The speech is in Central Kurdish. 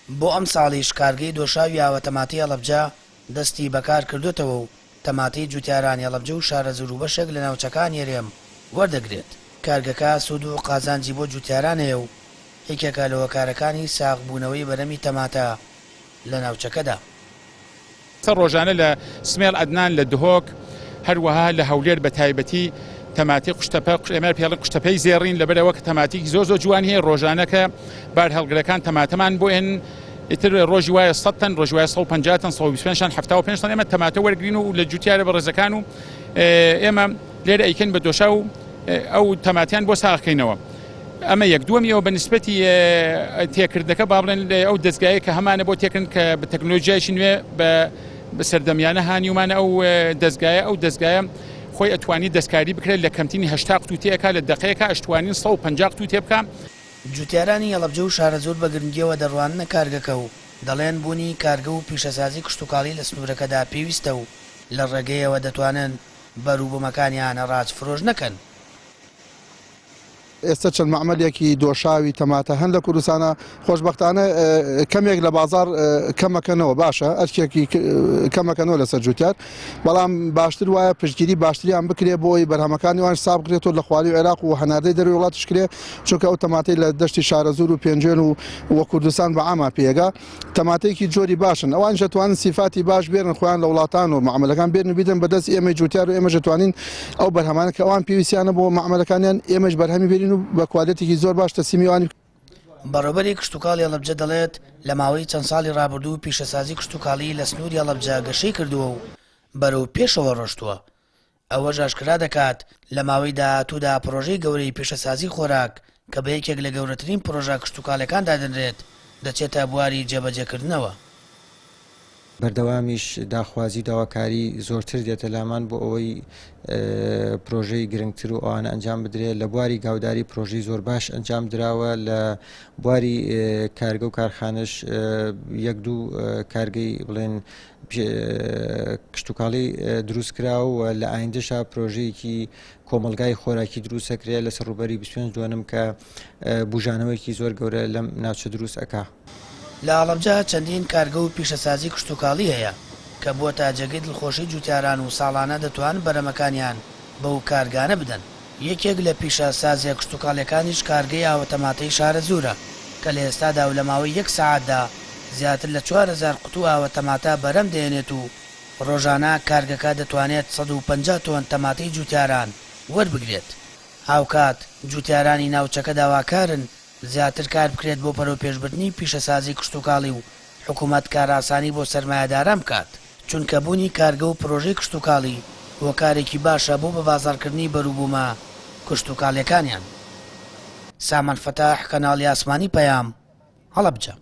بۆ ئەم ساڵیش کارگەی دۆشاوی ئاوەتەماتی هەڵەبجە دەستی بەکار کردوتەوە و تەماتی جوتیارانی هەڵەبجە و شارە زور و بەشێک لە ناوچەکانی هەرێم وەردەگرێت. کارگەکە سوود و قازانجی بۆ جوتیاران هەیە و یەکێکە لە هۆکارەکانی ساغبوونەوەی بەرەمی تەماتە لە ناوچەکەدا. ڕۆژانە لە سمێڵ عەدنان لە دهۆک هەروەها لە هەولێر بە تایبەتی تەماتی قوشتەپە ئێمە پێڵن قوشتەپەی زێڕین لەبەرەوە کە تەماتێکی زۆر جوان هەیە ڕۆژانەکە بار هەڵگرەکان تەماتەمان بۆ هێن ئیتر ڕۆژی وایە 100 تەن ڕۆژی وایە 150 تەن 125 75 تەن ئێمە تەماتە وەرگرین و لە جوتیارە بە ڕێزەکان و ئێمە لێرە ئەیکەن بە دۆشا و ئەو تەماتیان بۆ ساغکەینەوە. ئەمە یەک دووەمیەوە بە نسبەتی تێکردەکە با بڵێن ئەو دەستگایە کە هەمانە بۆ تێکردن کە بە تەکنۆلۆژیایشی نوێ بە سەردەمیانە هانیومانە ئەو دەستگایە خۆی ئەتوانی دەستکاری بکرێت لە کەمتینی 80 قوتوتێکە لە دقەیەکە ئەشتوانین 150 قوتوتێ بکە. جوتیارانی هەڵەبجە و شارە زۆر بە گرنگیەوە دەڕواننە کارگەکە و دەڵێن بوونی کارگە و پیشەسازی کشتتوکاڵی لە سنوورەکەدا پێویستە و لە ڕێگەیەوە دەتوانن بەروبوومەکانیانە ڕاج فرۆژ نەکەن. ئێستا چەند معمەلێکی دۆشاوی تەماتە هەن لە کوردستانە خۆشبەختانە کەمێک لە بازار کەمەکەنەوە باشە ئەرکێکی کەمەکەنەوە لەسەر جوتیار، بەڵام باشتر وایە پشتگیری باشتریان بکرێ بۆی بەرهەمەکانی وان ساب بکرێتەوە لە خوالی عێراق و هەناردەی دەروی وڵاتیش کرێ، چونکە ئەو تەماتەی لە دەشتی شارەزور و پێنجێن و وە کوردستان بە عاما پێگا تەماتەیەکی جۆری باشن، ئەوان دەتوانن سیفاتی باش بێرن خۆیان لە وڵاتان و معاملەکان بێرن بیدەن بەدەست ئێمە جوتیار و ئێمە دەتوانین ئەو بەرهەمانە کە ئەوان پێویستیانە بۆ معاملەکانیان ئێمەش بەرهەمی بێرین و بە کوالێتێکی زۆر باش تەسیمیوانی. بەڕێوەبەری کشتتوکاڵی هەڵەبجە دەڵێت لە ماوەی چەند ساڵی ڕابردوو پیشەسازی کشتتوکاڵی لە سنووری هەڵەبجە گەشەی کردووە و بەرەو پێشەوە ڕۆشتووە. ئەوە ئاشکرا دەکات لە ماوەی داهاتوودا پرۆژەی گەورەی پیشەسازی خۆراک کە بە یەکێک لە گەورەترین پرۆژە کشتتوکاڵەکاندا دەنرێت دەچێتە بواری جێبەجێکردنەوە. بەردەوامیش داخوازی داواکاری زۆرتر دێتە لامان بۆ ئەوەی پرۆژەی گرنگتر و ئەوانە ئەنجام بدرێت. لە بواری گاوداری پرۆژەی زۆر باش ئەنجام درراوە، لە بواری کارگە و کارخانەش یەک دوو کارگەی بڵێن کشتتوکاڵی دروست کراوە و لە ئایندەشا پرۆژەیەکی کۆمەلگای خۆراکی دروستەکرێت لەسەر ڕووبەری 25 دوێنم کە بژانەوەیکی زۆر گەورە لەم ناوچە دروست ئەکا. لە هەڵەبجە چەندین کارگە و پیشەسازی کشتتوکاڵی هەیە کە بۆ تا جێگەی دڵخۆشی جوتیاران و ساڵانە دەتوان بەرەمەکانیان بەو کارگانە بدەن. یەکێک لە پیشەسازیە کشتتوکاڵەکانیش کارگەی ئاوەتەماتەی شارە زورە کە لە ئێستادا و لە ماوەی 1 ساعتدا زیاتر لە 4000 قوتو ئاوەتەماتە بەرەم دێنێت و ڕۆژانە کارگەکە دەتوانێت 150 تۆن تەماتەی جوتیاران وەربگرێت. هاوکات جوتیارانی ناوچەکە داواکارن زیاتر کار بکرێت بۆ پەرۆ پێشبردنی پیشەسازی کشتتوکاڵی و حکوومەت کاراسانی بۆ سەرمایەداران بکات، چونکە بوونی کارگە و پرۆژەی کشتتوکاڵی هۆکارێکی باشە بۆ بە بازاڕکردنی بەروبوومە کشتتوکاڵیەکانیان. سامان فەتاح، کەناڵی ئاسمانی پەیام، هەڵەبجە.